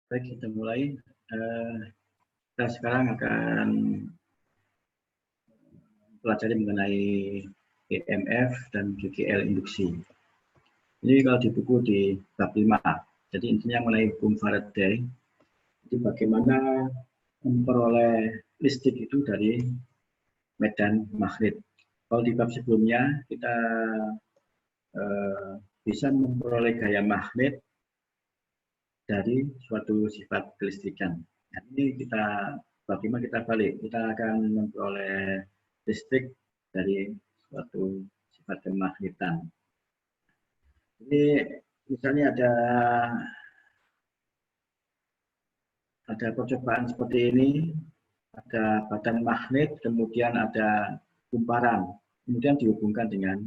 Baik, kita mulai. Kita sekarang akan pelajari mengenai EMF dan GGL induksi. Ini kalau di buku di bab 5. Jadi intinya mengenai hukum Faraday. Jadi bagaimana memperoleh listrik itu dari medan magnet. Kalau di bab sebelumnya kita bisa memperoleh gaya magnet dari suatu sifat kelistrikan. Nah, ini kita bagaimana kita balik, kita akan memperoleh listrik dari suatu sifat kemagnetan. Jadi misalnya ada percobaan seperti ini, ada badan magnet, kemudian ada kumparan, kemudian dihubungkan dengan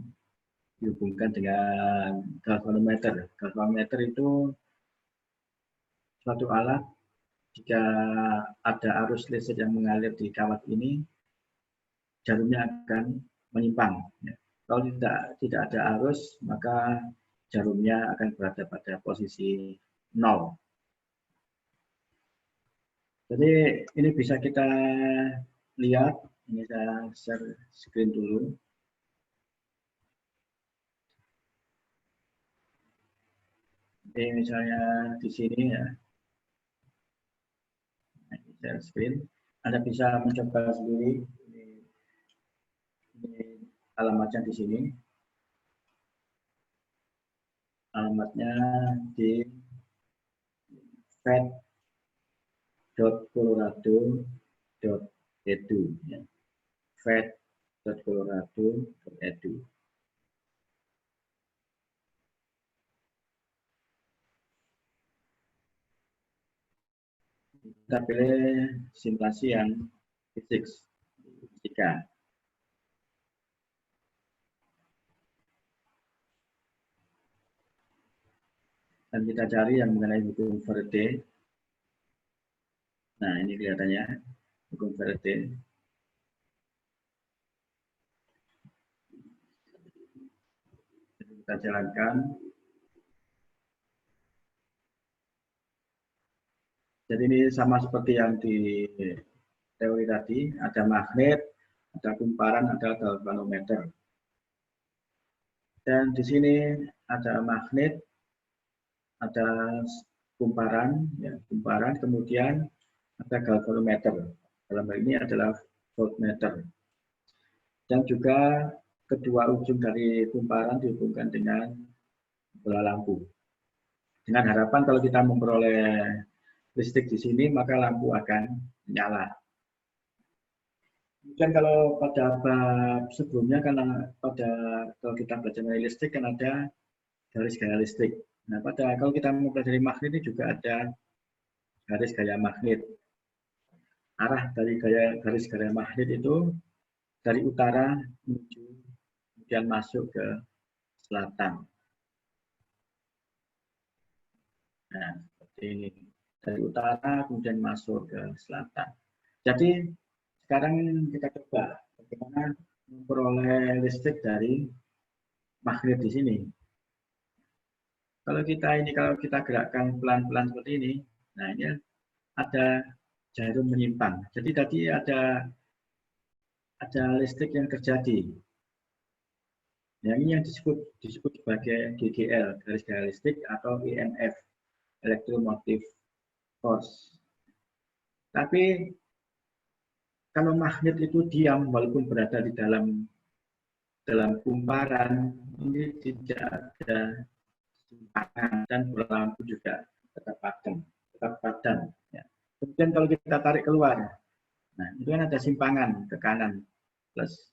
galvanometer. Galvanometer itu suatu alat jika ada arus listrik yang mengalir di kawat ini, jarumnya akan menyimpang. Kalau tidak ada arus, maka jarumnya akan berada pada posisi 0. Jadi ini bisa kita lihat, ini saya share screen dulu. Jadi misalnya di sini ya, share screen, Anda bisa mencoba sendiri. Ini alamatnya di sini. Alamatnya di fed.colorado.edu, ya. fed.colorado.edu. Kita pilih simulasi yang fisika. Dan kita cari yang mengenai hukum Faraday. Nah, ini kelihatannya hukum Faraday. Jadi kita jalankan. Jadi ini sama seperti yang di teori tadi, ada magnet, ada kumparan, ada galvanometer. Dan di sini ada magnet, ada kumparan, ya, kumparan, kemudian ada galvanometer. Dalam hal ini adalah voltmeter. Dan juga kedua ujung dari kumparan dihubungkan dengan bola lampu. Dengan harapan kalau kita memperoleh listrik di sini, maka lampu akan menyala. Kemudian kalau pada bab sebelumnya, kalau kita belajar mengenai listrik kan ada garis gaya listrik. Nah, kalau kita mempelajari magnet ini juga ada garis gaya magnet. Arah dari garis gaya magnet itu dari utara menuju kemudian masuk ke selatan. Nah, seperti ini. Dari utara kemudian masuk ke selatan. Jadi sekarang kita coba bagaimana memperoleh listrik dari magnet di sini. Kalau kita gerakkan pelan-pelan seperti ini, nah ini ada jarum menyimpang. Jadi tadi ada listrik yang terjadi. Yang ini yang disebut sebagai GGL, garis gaya listrik, atau EMF, electromotive force. Tapi kalau magnet itu diam walaupun berada di dalam kumparan, ini tidak ada simpangan dan berlampu juga tetap padam. Ya. Kemudian kalau kita tarik keluar, nah itu kan ada simpangan ke kanan plus.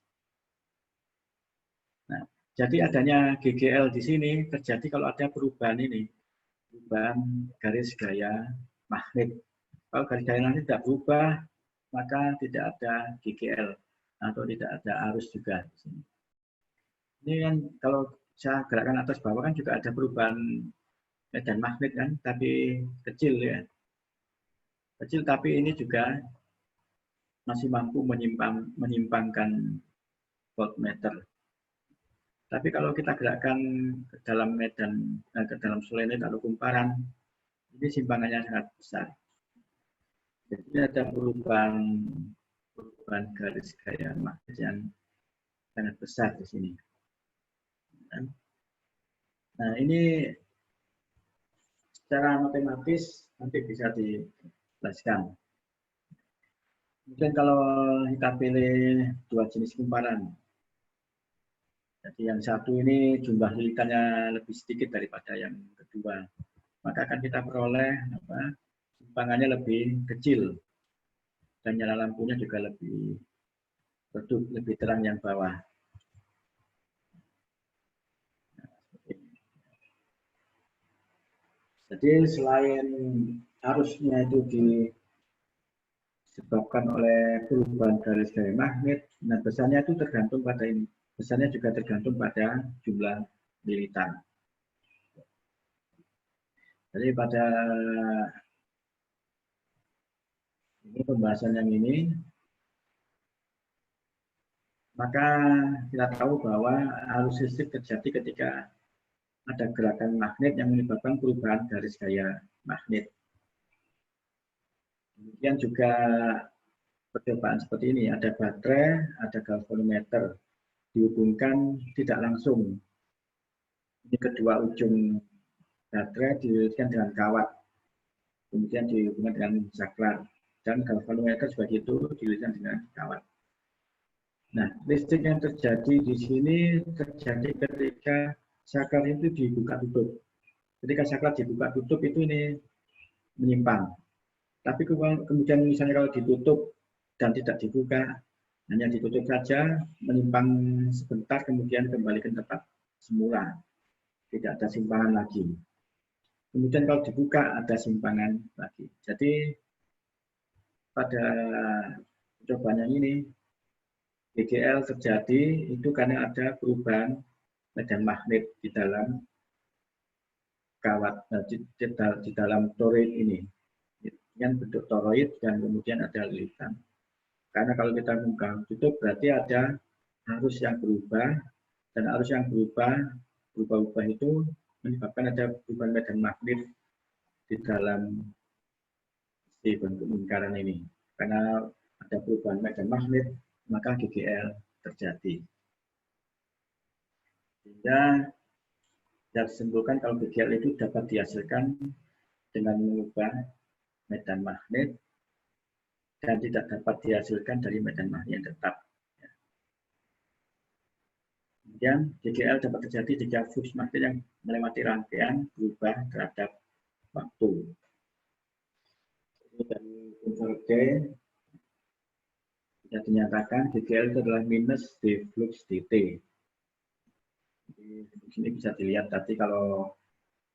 Nah, jadi adanya GGL di sini terjadi kalau ada perubahan garis gaya magnet. Kalau garis gaya magnet tidak berubah, maka tidak ada GGL atau tidak ada arus juga di sini. Ini kan kalau saya gerakkan atas bawah kan juga ada perubahan medan magnet kan, tapi kecil ya. Kecil tapi ini juga masih mampu menyimpangkan voltmeter. Tapi kalau kita gerakkan ke dalam medan, ke dalam solenoid atau kumparan, Ini simpangannya sangat besar. Jadi ada perubahan garis gaya magnet yang sangat besar di sini. Nah, ini secara matematis nanti bisa dijelaskan. Kemudian kalau kita pilih dua jenis kumparan, jadi yang satu ini jumlah lilitannya lebih sedikit daripada yang kedua, maka akan kita peroleh simpangannya lebih kecil dan nyala lampunya juga lebih redup, lebih terang yang bawah. Jadi selain arusnya itu disebabkan oleh perubahan garis gaya magnet, nah besarnya itu tergantung pada ini. Besarnya juga tergantung pada jumlah lilitan. Jadi pada ini pembahasan yang ini, maka kita tahu bahwa arus listrik terjadi ketika ada gerakan magnet yang menyebabkan perubahan garis gaya magnet. Kemudian juga percobaan seperti ini, ada baterai, ada galvanometer, dihubungkan tidak langsung. Ini kedua ujung baterai dihubungkan dengan kawat, kemudian dihubungkan dengan saklar, dan galvanometer sebagai itu dihubungkan dengan kawat. Nah, listrik yang terjadi di sini terjadi ketika saklar itu dibuka tutup. Ketika saklar dibuka tutup itu ini menyimpang. Tapi kemudian misalnya kalau ditutup dan tidak dibuka, hanya ditutup saja, menyimpang sebentar, kemudian kembali ke tempat semula. Tidak ada simpangan lagi. Kemudian kalau dibuka, ada simpangan lagi. Jadi pada percobaan yang ini, GGL terjadi itu karena ada perubahan medan magnet di dalam kawat, di dalam toroid ini. Yang bentuk toroid dan kemudian ada lilitan. Karena kalau kita buka tutup berarti ada arus yang berubah, dan arus yang berubah itu menyebabkan ada perubahan medan magnet di dalam bentuk lingkaran ini. Karena ada perubahan medan magnet, maka GGL terjadi. Sehingga bisa disimpulkan kalau GGL itu dapat dihasilkan dengan mengubah medan magnet dan tidak dapat dihasilkan dari medan magnet yang tetap. Kemudian GGL dapat terjadi jika flux magnet yang melewati rangkaian berubah terhadap waktu. Dari unsur D bisa dinyatakan GGL itu adalah minus D flux dt. Di sini bisa dilihat tadi kalau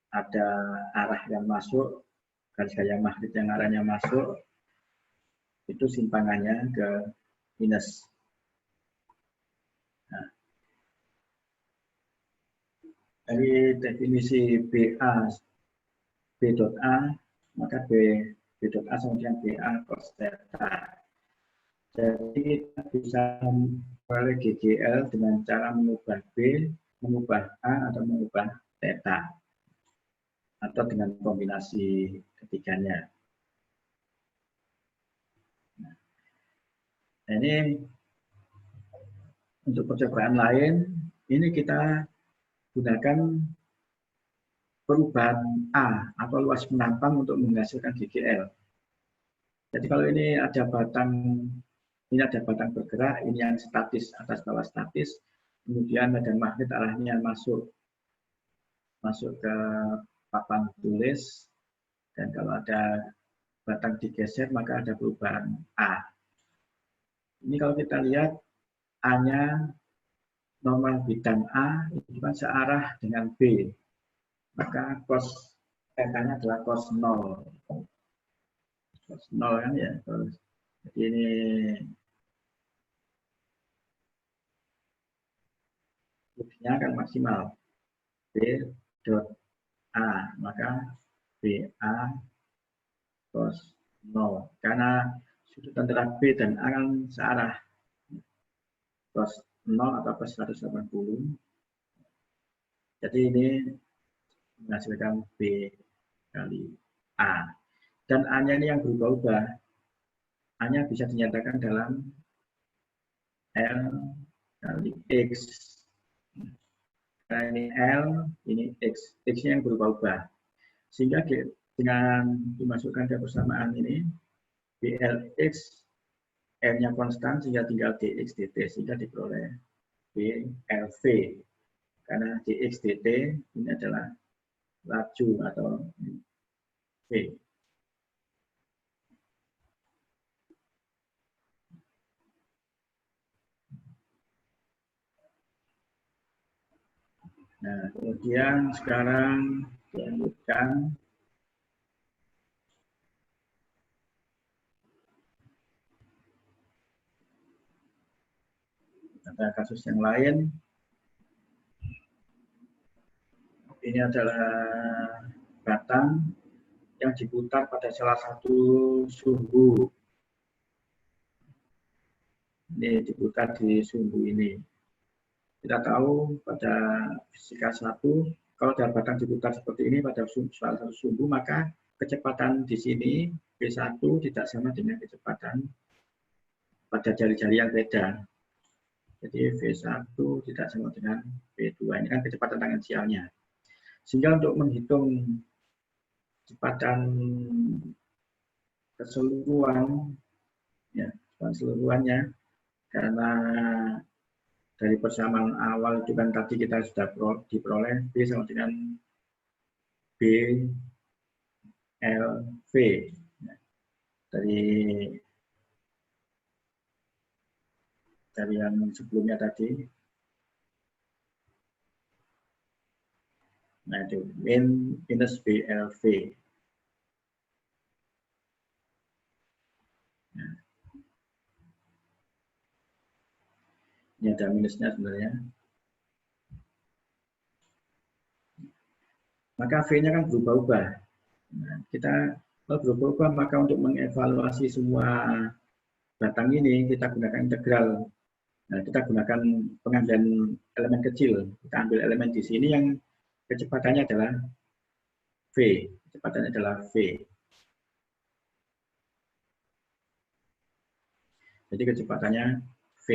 ada arah yang masuk, garis gaya magnet yang arahnya masuk, itu simpangannya ke minus. Nah, dari definisi BA B dot A, maka B dot A sama dengan BA cos theta. Jadi kita bisa memperoleh GGL dengan cara mengubah B, mengubah A, atau mengubah theta, atau dengan kombinasi ketiganya. Nah, ini untuk percobaan lain, ini kita gunakan perubahan A atau luas penampang untuk menghasilkan GGL. Jadi kalau ini ada batang bergerak, ini yang statis, atas bawah statis, kemudian medan magnet arahnya masuk ke papan tulis, dan kalau ada batang digeser maka ada perubahan A. Ini kalau kita lihat A-nya normal bidang A itu kan searah dengan B, maka cos theta-nya adalah cos 0. Cos 0 kan ya. Jadi ini fluxnya akan maksimal B dot A, maka BA cos 0. Karena sudut antara B dan A kan searah, cos 0 atau cos 180. Jadi ini menghasilkan B kali A. A. Dan A-nya ini yang berubah-ubah. A-nya bisa dinyatakan dalam L kali X. Nah, ini L, ini X. X-nya yang berubah-ubah. Sehingga dengan dimasukkan ke persamaan ini, BLX, L-nya konstan, sehingga tinggal dx dt, sehingga diperoleh BLV. Karena dx dt ini adalah laju atau V. Nah, kemudian sekarang dilanjutkan ada kasus yang lain. Ini adalah batang yang diputar pada salah satu sumbu. Ini diputar di sumbu ini. Kita tahu pada fisika 1, kalau ada batang diputar seperti ini pada salah satu sumbu, maka kecepatan di sini V1 tidak sama dengan kecepatan pada jari-jari yang beda. Jadi V1 tidak sama dengan V2. Ini kan kecepatan tangensialnya. Sehingga untuk menghitung kecepatan keseluruhan, ya, keseluruhannya, karena dari persamaan awal itu kan tadi kita sudah diperoleh B sama dengan B L V. Dari yang sebelumnya tadi. Nah, itu min minus BLV. Nah, ini ada minusnya sebenarnya. Maka V-nya kan berubah-ubah. Nah, kita berubah-ubah, maka untuk mengevaluasi semua batang ini, kita gunakan integral. Nah, kita gunakan pengambilan elemen kecil. Kita ambil elemen di sini yang kecepatannya adalah V. Kecepatannya adalah V. Jadi kecepatannya V.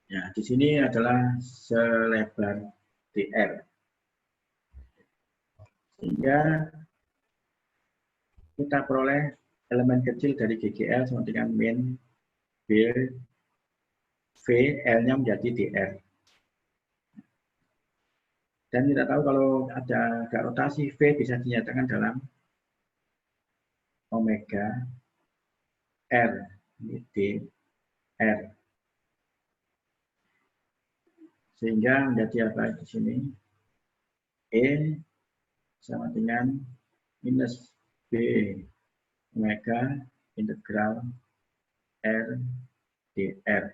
Ya, di sini adalah selebar dr. Sehingga kita peroleh elemen kecil dari GGL sama dengan min B V, L-nya menjadi dr. Dan kita tahu kalau ada gak rotasi, V bisa dinyatakan dalam omega R, ini dr. Sehingga menjadi apa di sini? E sama dengan minus B omega integral R dr.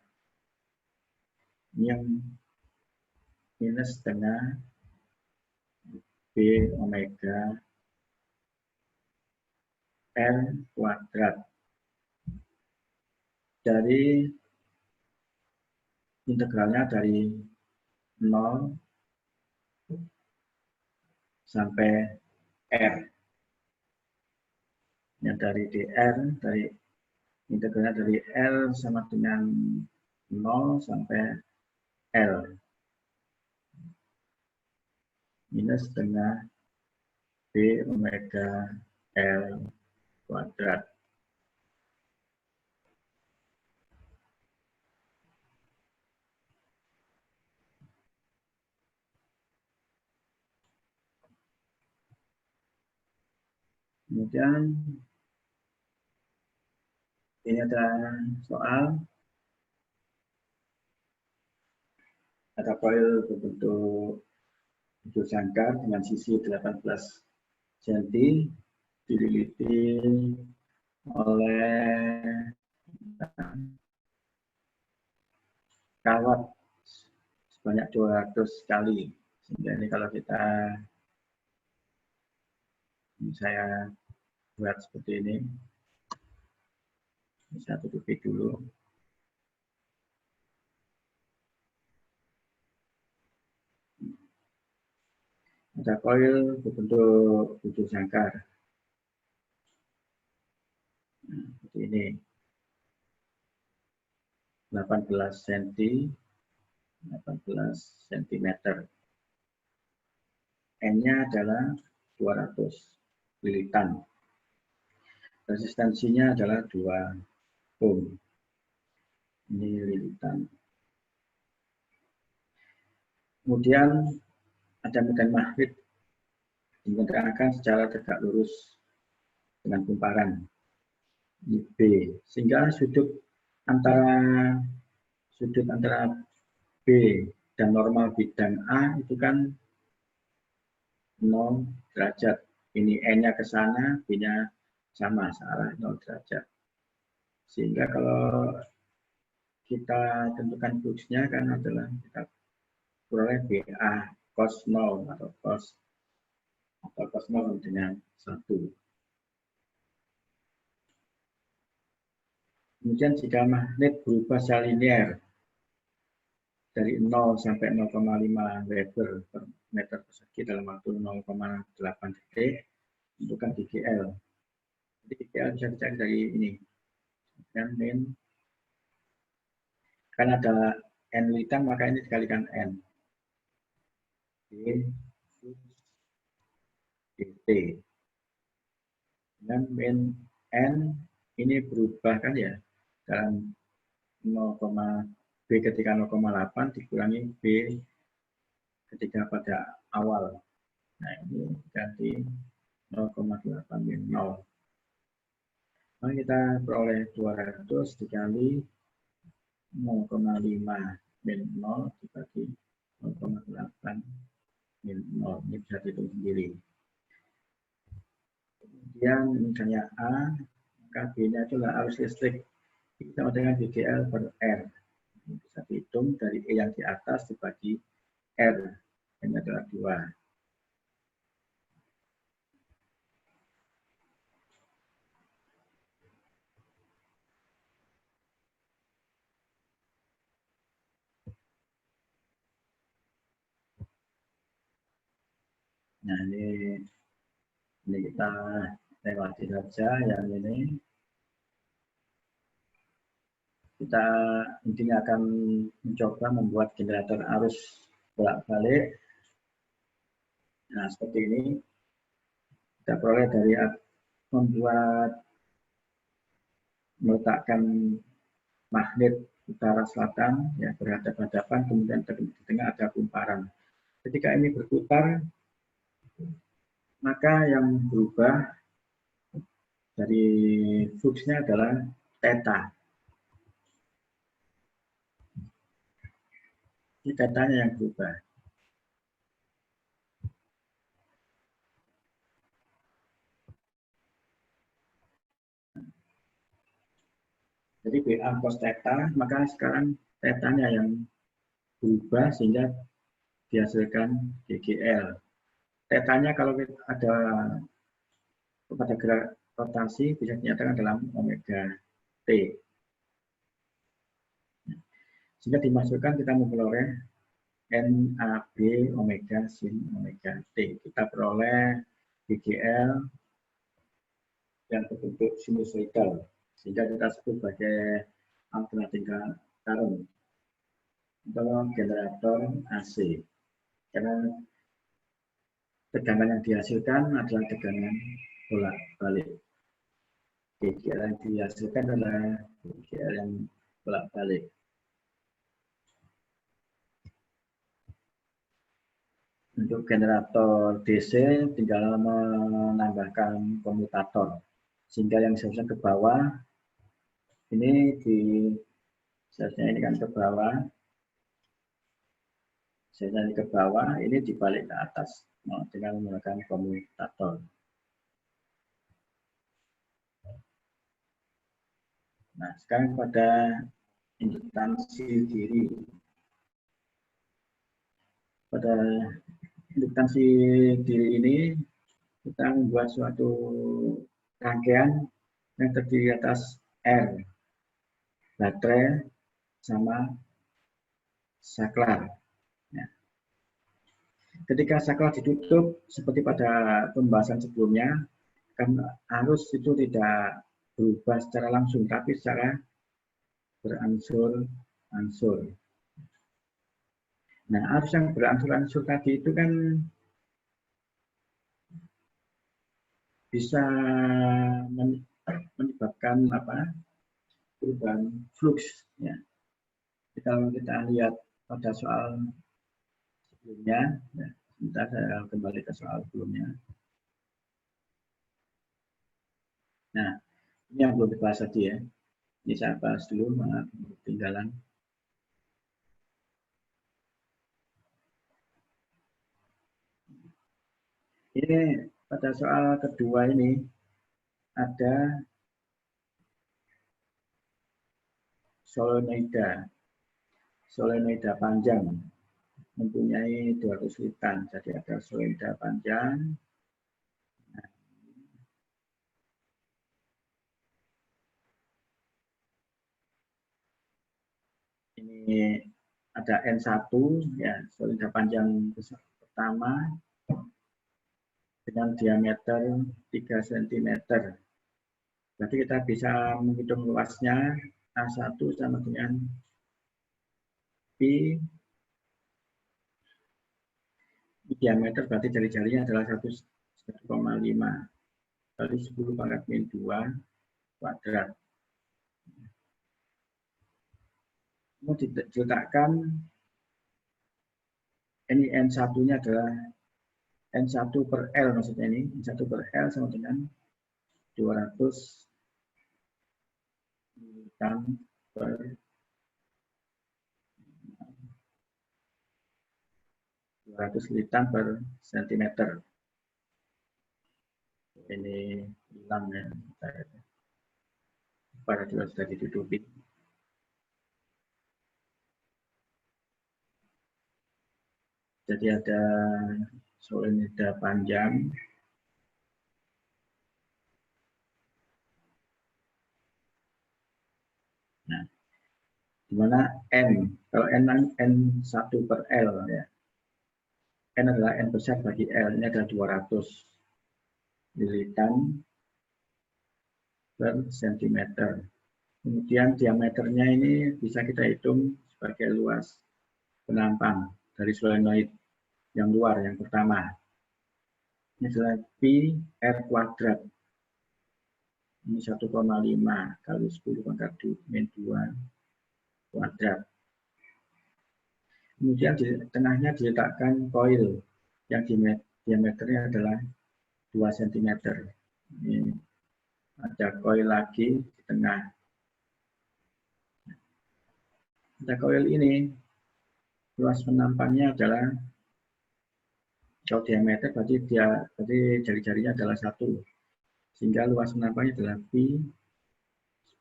Ini yang minus setengah B omega R kuadrat dari integralnya dari 0 sampai R. Yang dari dr, dari integralnya dari L sama dengan 0 sampai L. Minus setengah B omega L kuadrat. Kemudian ini ada soal, ada koil berbentuk bujur sangkar dengan sisi 18 cm dililiti oleh kawat sebanyak 200 kali. Sehingga ini kalau saya buat seperti ini, saya tutupi dulu. Ada koil berbentuk bujur sangkar. Nah, seperti ini. 18 cm, 18 cm. N-nya adalah 200 lilitan. Resistensinya adalah 2 ohm. Ini lilitan. Kemudian ada medan magnet digunakan secara tegak lurus dengan kumparan ini B, sehingga sudut antara B dan normal bidang A itu kan 0 derajat. Ini N-nya ke sana, B-nya sama, searah 0 derajat. Sehingga kalau kita tentukan fluxnya kan adalah kita peroleh BA cos 0 atau cos 0 dengan 1. Kemudian jika magnet berubah secara linear dari 0 sampai 0,5 Weber per meter persegi dalam waktu 0,8 detik, tentukan GGL. Jadi GGL bisa dicari dari ini. Dan min, kan ada N lilitan, maka ini dikalikan N. dt. Dan min N ini berubah kan ya, dalam 0, B ketika 0,8 dikurangi B ketika pada awal. Nah ini ganti 0,8 min 0. Maka kita peroleh 200 dikali 0,5 min 0 dibagi 0,8 min 0. Ini bisa dihitung sendiri. Kemudian misalnya A, maka B-nya adalah arus listrik. Sama dengan GGL per R. Ini bisa dihitung dari E yang di atas dibagi R. Ini adalah 2. Nah ini kita lewati saja yang ini. Kita intinya akan mencoba membuat generator arus bolak-balik. Nah seperti ini. Kita peroleh dari meletakkan magnet utara selatan ya berhadapan-hadapan, kemudian di tengah ada kumparan. Ketika ini berputar, maka yang berubah dari fluxnya adalah theta. Ini thetanya yang berubah. Jadi BA cos theta, maka sekarang thetanya yang berubah sehingga dihasilkan GGL. Tetanya kalau ada pada gerak rotasi bisa dinyatakan dalam omega T. Sehingga dimasukkan kita memperoleh NAB omega sin omega T. Kita peroleh GGL yang berbentuk sinusoidal. Sehingga kita sebut sebagai alternating current untuk generator AC. Karena tegangan yang dihasilkan adalah tegangan bolak-balik. GGL yang dihasilkan adalah GGL yang bolak-balik. Untuk generator DC tinggal menambahkan komutator. Sehingga yang seharusnya ke bawah, ini seharusnya ini kan ke bawah. Seharusnya ini ke bawah, ini dibalik ke atas dengan menggunakan komutator. Nah, sekarang pada indukansi diri. Pada indukansi diri ini, kita membuat suatu rangkaian yang terdiri atas R, baterai, sama saklar. Ya. ketika saklar ditutup seperti pada pembahasan sebelumnya, kan arus itu tidak berubah secara langsung, tapi secara berangsur-angsur. Nah, arus yang berangsur-angsur tadi itu kan bisa menyebabkan perubahan flux. Ya. Kalau kita lihat pada soal sebelumnya, ya, sebentar saya kembali ke soal sebelumnya. Nah, ini yang belum dibahas tadi ya. Ini saya bahas dulu, maaf ketinggalan. Ini pada soal kedua ini ada solenoida. Solenoida panjang mempunyai 200 litan. Jadi ada solenoida panjang. Ini ada N1 ya, solenoida panjang pertama dengan diameter 3 cm. Jadi kita bisa menghitung luasnya A1 sama dengan P. Diameter berarti jari-jarinya adalah 1,5 kali 10 pangkat min 2 kuadrat. Kemudian diletakkan ini N1-nya adalah N1 per L, maksudnya ini N1 per L sama dengan 200 litan per 200 litan per sentimeter. Ini hilang ya, pada juga sudah ditutupi. Jadi ada solenoida panjang. Nah, di mana N, kalau N1 per L ya. N adalah N besar bagi L, ini adalah 200 militan per sentimeter. Kemudian diameternya ini bisa kita hitung sebagai luas penampang dari solenoid yang luar, yang pertama. Ini adalah pi R kuadrat. Ini 1,5 kali 10 pangkat min 2 kuadrat. Kemudian di tengahnya diletakkan koil yang diameternya adalah 2 cm. Ini ada koil lagi di tengah. Pada koil ini, luas penampangnya adalah, kalau diameter berarti jari-jarinya adalah 1. Sehingga luas penampangnya adalah pi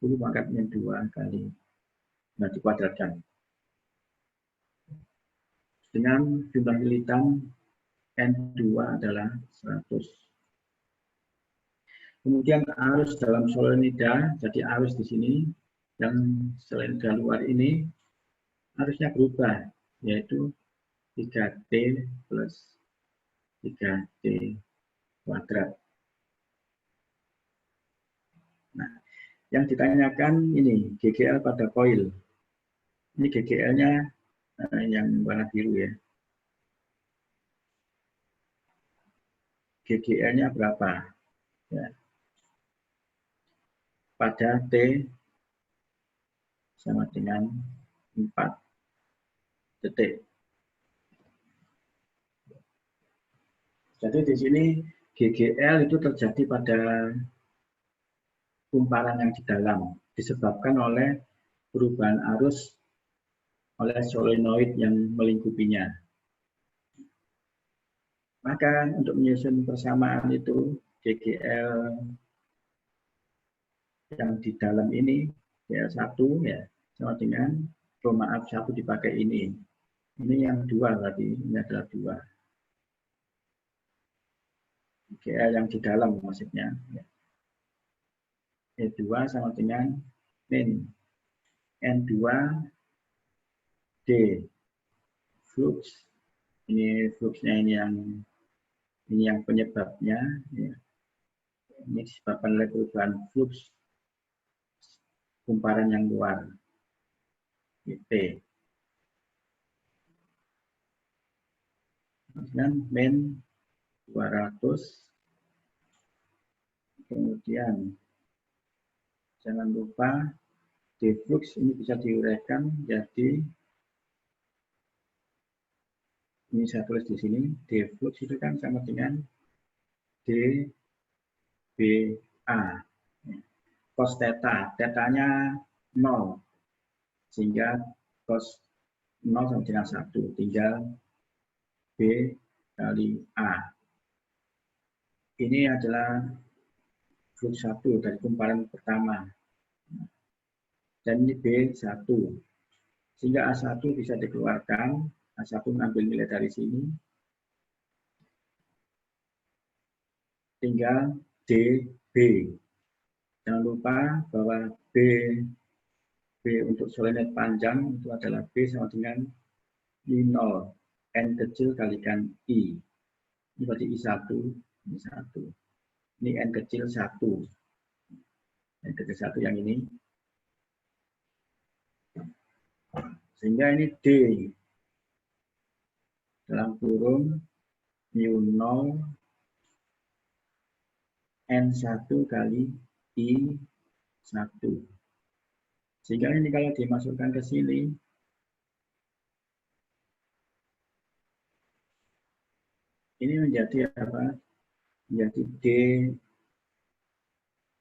10 pangkat min 2 kali. Nah, dikuadratkan. Dengan jumlah militan N2 adalah 100. Kemudian arus dalam solenoida, jadi arus di sini, yang solenoida luar ini, arusnya berubah, yaitu 3T plus 3T kuadrat. Nah, yang ditanyakan ini, GGL pada koil. Ini GGL-nya yang warna biru ya. GGL-nya berapa? Ya. Pada T sama dengan 4 detik. Jadi di sini GGL itu terjadi pada kumparan yang di dalam, disebabkan oleh perubahan arus oleh solenoid yang melingkupinya. Maka untuk menyusun persamaan itu, GGL yang di dalam ini, GL1 ya, sama dengan, maaf, 1 dipakai ini. Ini yang 2 tadi, ini adalah 2. GL yang di dalam maksudnya. E2 sama dengan min N2 D flux Ini fluxnya ini yang penyebabnya. Ya. Ini disebabkan oleh perubahan flux kumparan yang luar. T. Kemudian min 200. Kemudian jangan lupa deflux ini bisa diuraikan jadi ini saya tulis di sini, deflux itu kan sama dengan dBA. Cos theta, tetanya 0. Sehingga cos 0 sama dengan 1. Tinggal B kali A. Ini adalah flux 1 dari kumparan pertama. Dan ini B1. Sehingga A1 bisa dikeluarkan. A1 mengambil nilai dari sini. Tinggal DB. Jangan lupa bahwa B untuk solenoid panjang itu adalah B sama dengan I0. N kecil kalikan I. Ini berarti I1. Ini 1. Ini N kecil 1. N kecil 1 yang ini. Sehingga ini D. Dalam kurung mu0 N1 kali I1. Sehingga ini kalau dimasukkan ke sini, ini menjadi apa? Menjadi D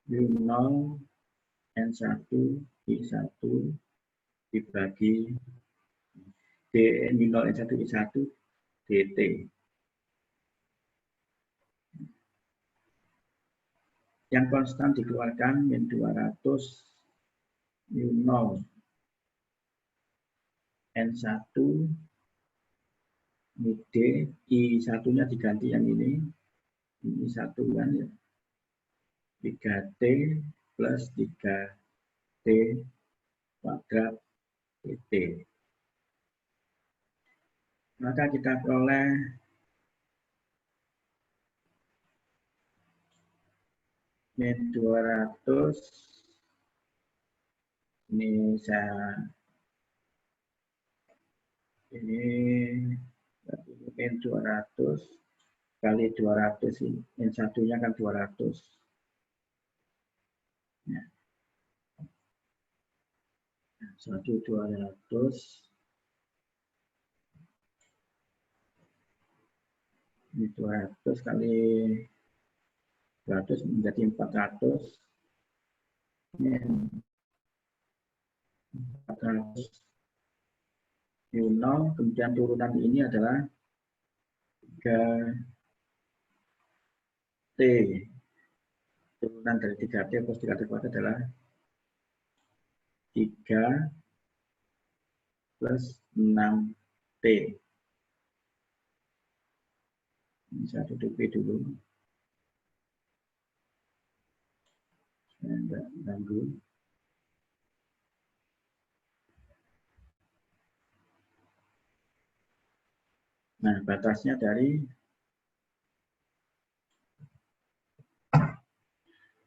mu0 N1 I1 dibagi D mu0 N1 I1 dt. Yang konstan dikeluarkan min 200 mu0 N1 ini D, I1-nya diganti yang ini 1 kan ya. 3T plus 3T kuadrat dt. Maka kita peroleh min 200 ini min 200 kali 200 ini min satunya kan 200 ya. 1.200 ini 200 kali 200 menjadi 400 min 400 mu0, kemudian turunan ini adalah 3T. Turunan dari 3T plus 3T kuadrat adalah 3 plus 6T. Ini saya tutupi dulu. Saya enggak ganggu. Nah, batasnya dari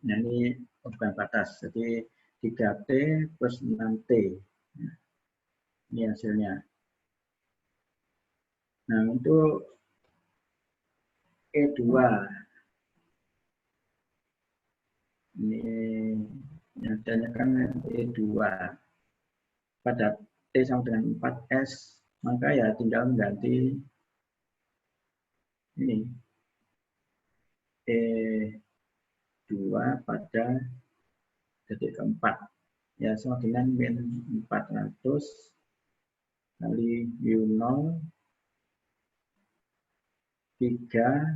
ini bukan batas, jadi 3T plus 6T. Ini hasilnya. Nah, untuk E2 ini nyatanya kan E2 pada T sama dengan 4S, maka ya tinggal mengganti ini E2 pada detik keempat ya sama dengan min 400 kali mu0 3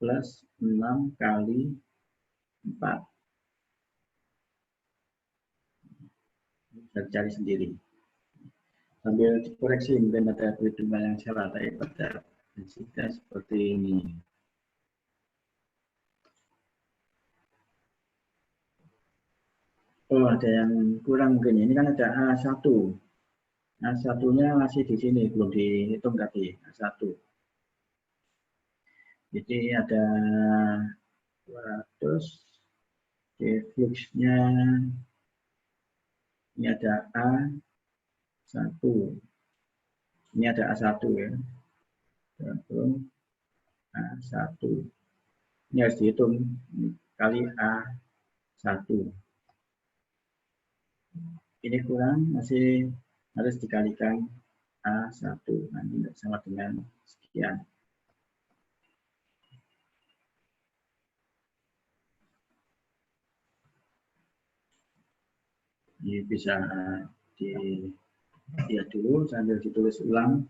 plus 6 kali 4. Bisa dicari sendiri. Sambil dikoreksi mungkin ada perhitungan yang salah, tapi pada prinsipnya seperti ini. Oh, ada yang kurang mungkin. Ini kan ada A1. Nah, satunya masih di sini, belum dihitung tadi. Nah, satu. Jadi ada 200, fluxnya ini ada A1. Ini ada A1 ya. A1. Ini harus dihitung kali A1. Ini kurang, masih harus dikalikan A1. Nanti sama dengan sekian. Ini bisa dilihat dulu sambil ditulis ulang.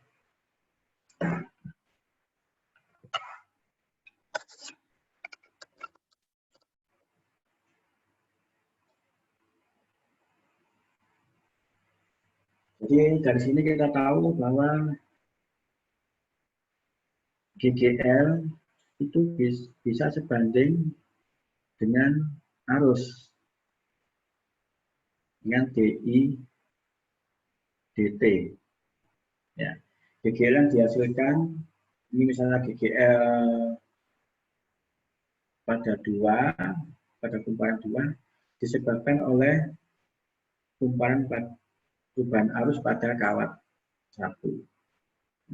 Jadi dari sini kita tahu bahwa GGL itu bisa sebanding dengan arus dengan DI DT. Ya. GGL yang dihasilkan ini misalnya GGL pada kumparan 2 disebabkan oleh perubahan arus pada kawat 1.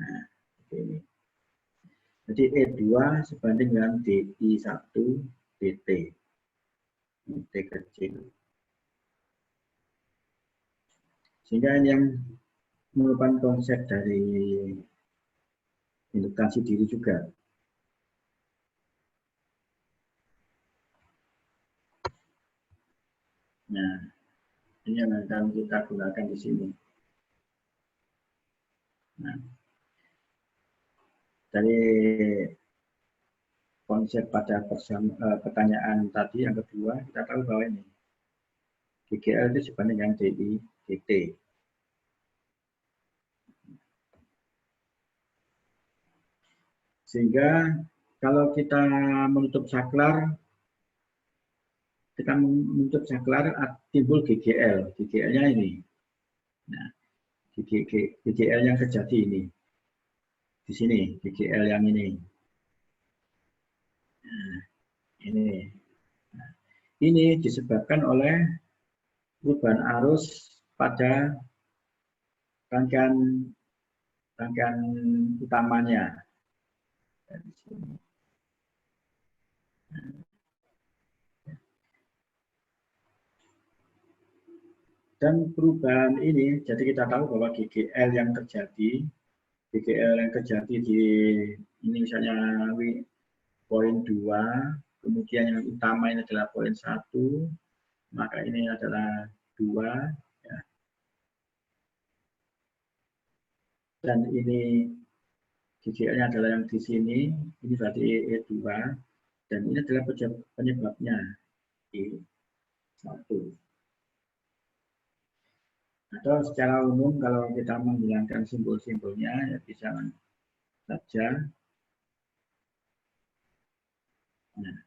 Nah, ini. Jadi E2 sebanding dengan DI1 DT. DT kecil. Sehingga ini yang merupakan konsep dari indukansi diri juga. Nah, ini yang akan kita gunakan di sini. Nah, dari konsep pada pertanyaan tadi yang kedua, kita tahu bahwa ini GGL itu sebanding dengan DI DT. Sehingga kalau kita menutup saklar, timbul GGL. GGL-nya ini. Nah, GGL yang terjadi ini. Di sini, GGL yang ini. Nah, ini. Nah, ini disebabkan oleh perubahan arus pada rangkaian utamanya. Dan perubahan ini, jadi kita tahu bahwa GGL yang terjadi di ini misalnya poin 2, kemudian yang utama ini adalah poin 1, maka ini adalah 2, ya. Dan ini GGL-nya adalah yang di sini, ini berarti E2, dan ini adalah penyebabnya E1. Atau secara umum kalau kita menghilangkan simbol-simbolnya, ya bisa saja. Nah,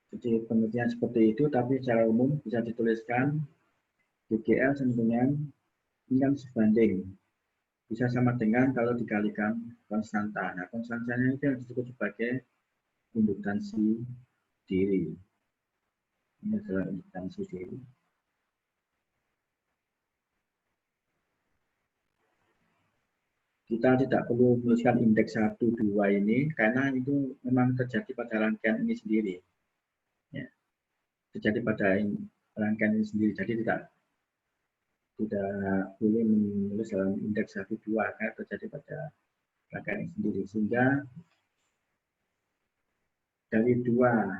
jadi pengertian seperti itu, tapi secara umum bisa dituliskan GGL sama dengan ini kan sebanding. Bisa sama dengan kalau dikalikan konstanta. Nah, konstantanya itu yang disebut sebagai induktansi diri. Ini adalah induktansi diri. Kita tidak perlu menuliskan indeks 1, 2 ini, karena itu memang terjadi pada rangkaian ini sendiri. Ya. Terjadi pada rangkaian ini sendiri, jadi tidak boleh menulis dalam indeks 1, 2, karena terjadi pada rangkaian ini sendiri. Sehingga dari dua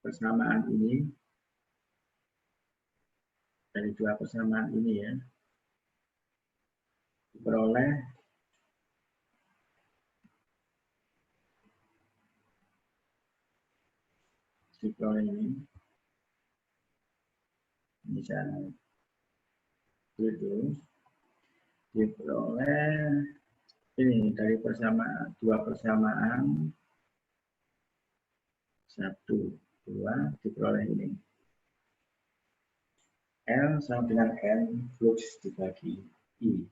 persamaan ini ya, diperoleh ini misalnya itu diperoleh ini dari dua persamaan 1, 2 diperoleh ini. L sama dengan N flux dibagi I.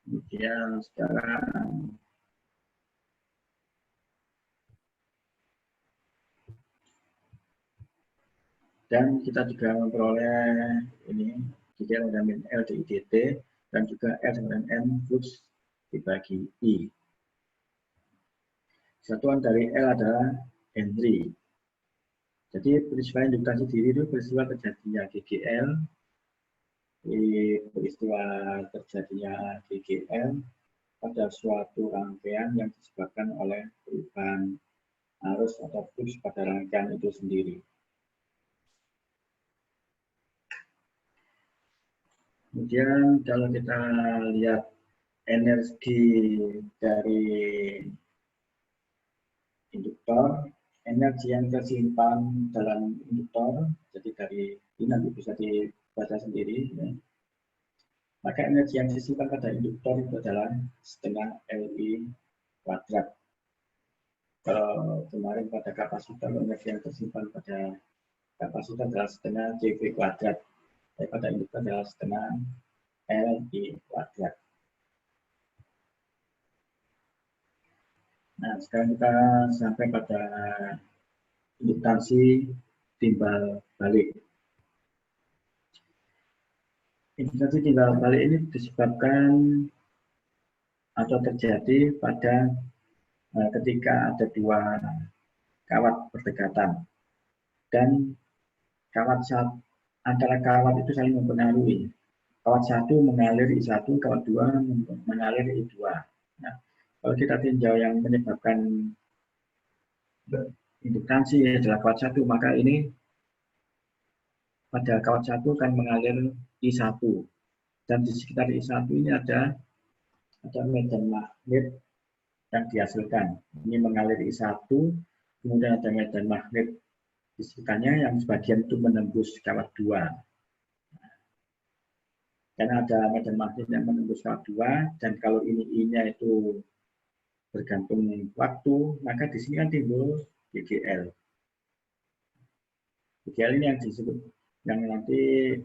Kemudian sekarang dan kita juga memperoleh ini GDL dengan L DIDT dan juga L dengan N flux dibagi I. Satuan dari L adalah Henry. Jadi peristiwa induksi diri itu peristiwa terjadinya GGL, peristiwa terjadinya GGL pada suatu rangkaian yang disebabkan oleh perubahan arus atau flux pada rangkaian itu sendiri. Kemudian kalau kita lihat energi dari induktor, energi yang tersimpan dalam induktor, jadi dari ini nanti bisa dibaca sendiri, ya. Maka energi yang disimpan pada induktor itu adalah setengah LI kuadrat. Kalau kemarin pada kapasitor, energi yang tersimpan pada kapasitor adalah setengah CV kuadrat. Tapi pada induktor adalah setengah LI kuadrat. Nah, sekarang kita sampai pada induksi timbal balik. Induksi timbal balik ini disebabkan atau terjadi pada ketika ada dua kawat berdekatan dan antara kawat itu saling mempengaruhi. Kawat satu mengalir I1, kawat dua mengalir I2. Nah, kalau kita tinjau yang menyebabkan induksi adalah kawat satu, maka ini pada kawat satu akan mengalir I1. Dan di sekitar I1 ini ada medan magnet yang dihasilkan. Ini mengalir I1, kemudian ada medan magnet di sekitarnya yang sebagian itu menembus kawat 2. Karena ada medan magnet yang menembus kawat 2, dan kalau ini I-nya itu bergantung waktu, maka di sini kan timbul GGL. GGL ini yang disebut, yang nanti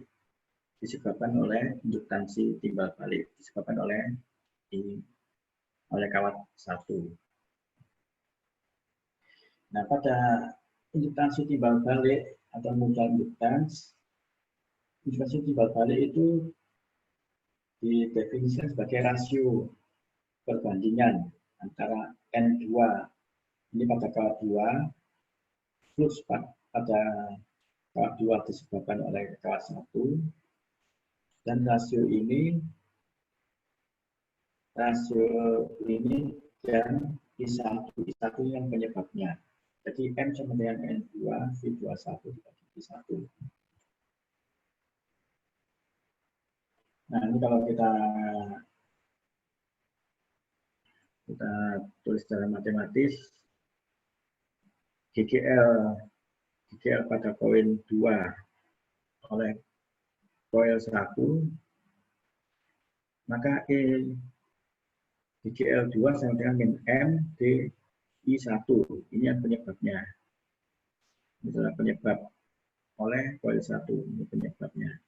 disebabkan oleh induksi timbal balik, disebabkan oleh kawat 1. Nah, pada induksi timbal balik atau mutual inductance, induksi timbal balik itu didefinisikan sebagai rasio perbandingan antara N2 ini pada kawat 2 flux pada kawat 2 disebabkan oleh kawat 1, dan rasio ini dan I1 yang penyebabnya. Jadi M sama dengan N2 V21 dibagi I1. Nah, ini kalau kita tulis secara matematis, GGL pada koin 2 oleh koil 1, maka GGL 2 sama dengan min M D I1. Ini yang penyebabnya. Ini adalah penyebab oleh koil 1. Ini penyebabnya.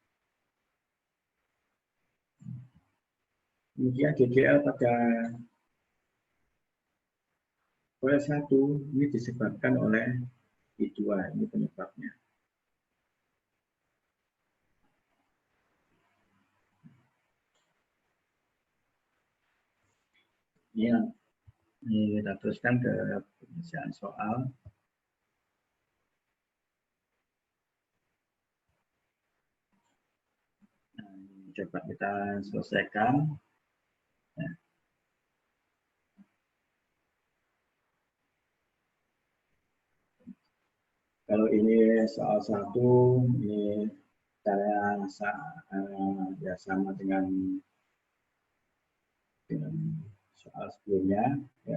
Kemudian GGL pada koil 1 ini disebabkan oleh I2. Ini penyebabnya. Ini kita teruskan ke penyelesaian soal. Nah, coba kita selesaikan. Ya. Kalau ini soal 1, ini saya ya sama dengan soal sebelumnya, ya.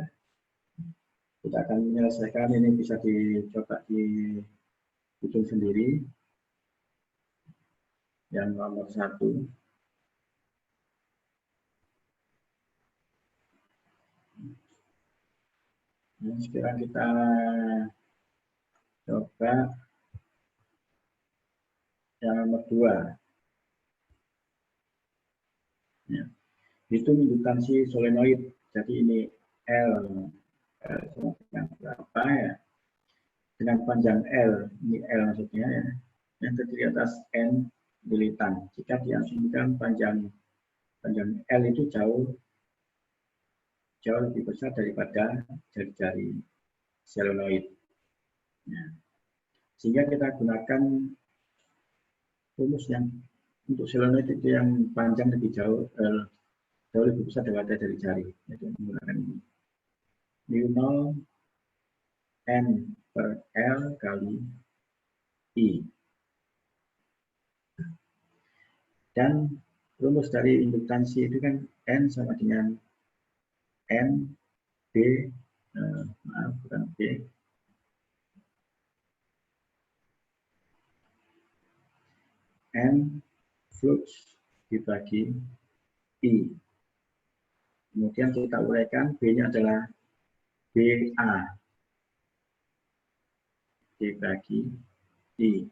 Kita akan menyelesaikan, ini bisa dicoba dihitung sendiri. yang nomor 1. Nah, sekarang kita coba yang nomor 2. Ya. Itu indukansi solenoid. Jadi ini L sama dengan berapa ya? Dengan panjang L, ini L maksudnya ya, yang terdiri atas N militan. Jika diasumsikan panjang L itu jauh lebih besar daripada jari-jari solenoid. Ya. Sehingga kita gunakan rumus yang untuk solenoid itu yang panjang lebih jauh lebih besar daripada dari jari. Itu menggunakan ini. Mu0 N per L kali I. Dan rumus dari induktansi itu kan N sama dengan N B, bukan B, N flux dibagi I. Kemudian kita uraikan B-nya adalah BA dibagi I.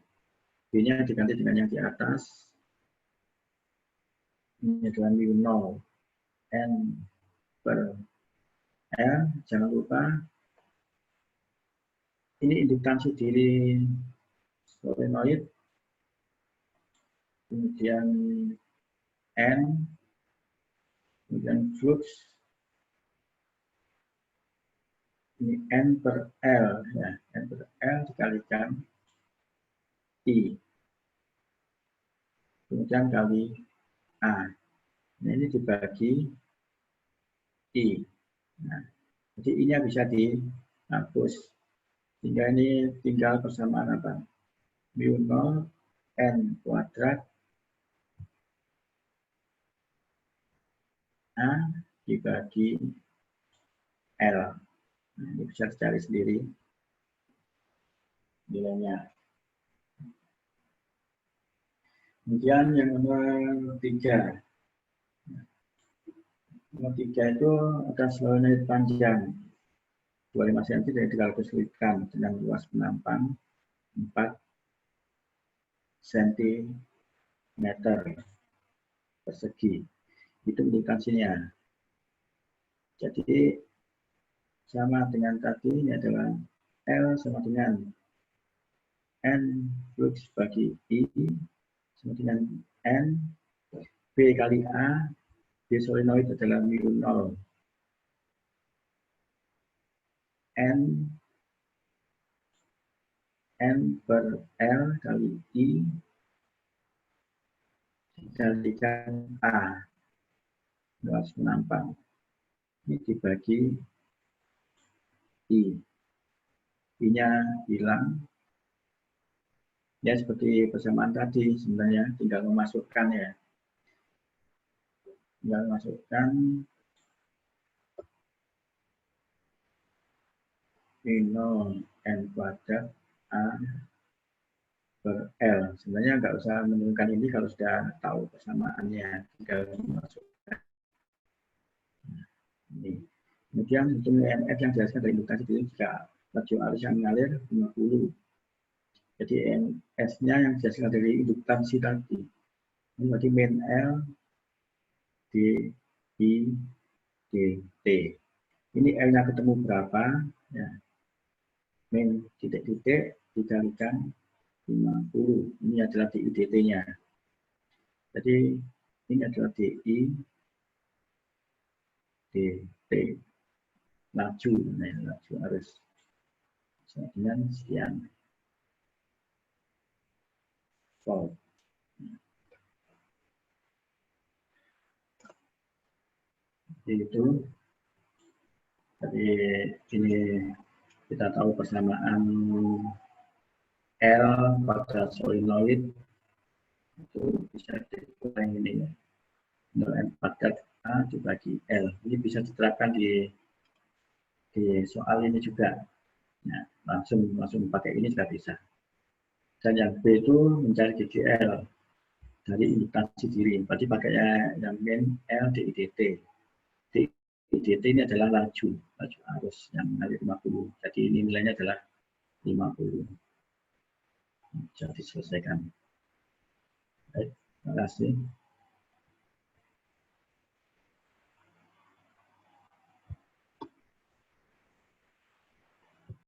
B-nya diganti dengan yang di atas. Ini adalah mu0 N per L. Jangan lupa ini induktansi diri solenoid. Kemudian N, kemudian flux. Ini N per L, ya, N per L dikalikan I. Kemudian kali A. Nah, ini dibagi I. Nah, jadi I-nya bisa dihapus. Sehingga ini tinggal persamaan apa? Mu0 N kuadrat A dibagi L. Nah, ini bisa dicari sendiri nilainya. Kemudian yang nomor 3. Nomor 3 itu ada solenoid panjang 25 cm dari 300 liter dengan luas penampang 4 cm persegi. Itu indukasinya. Jadi sama dengan tadi, ini adalah L sama dengan N flux bagi I sama dengan N B kali A. B solenoid adalah mu0 N per L kali I dikalikan A, luas penampang. Ini dibagi I. I-nya hilang. Ya seperti persamaan tadi sebenarnya, tinggal memasukkan ya. Tinggal masukkan mu0 N kuadrat A per L. Sebenarnya nggak usah menurunkan ini kalau sudah tahu persamaannya, tinggal masukkan. Ini. Kemudian untuk nilai NF yang dihasilkan dari indukasi itu jika laju arus yang mengalir 50. Jadi NS-nya yang dihasilkan dari induktansi tadi. Ini berarti min L D I D T. Ini L-nya ketemu berapa? Ya. Min titik-titik dikalikan 50. Ini adalah DIDT-nya. Jadi ini adalah DI DT. Laju, nah, laju arus dengan sekian volt. Itu jadi ini kita tahu persamaan L pada solenoid itu bisa dikurangi ini ya. 0 kuadrat A dibagi L. Ini bisa diterapkan di soal ini juga. Nah, langsung pakai ini juga bisa. Dan yang B itu mencari GGL. dari induktansi diri. Berarti pakainya yang min L DIDT. DIDT ini adalah laju arus yang mengalir 50. Jadi ini nilainya adalah 50. Bisa diselesaikan. Baik, terima kasih.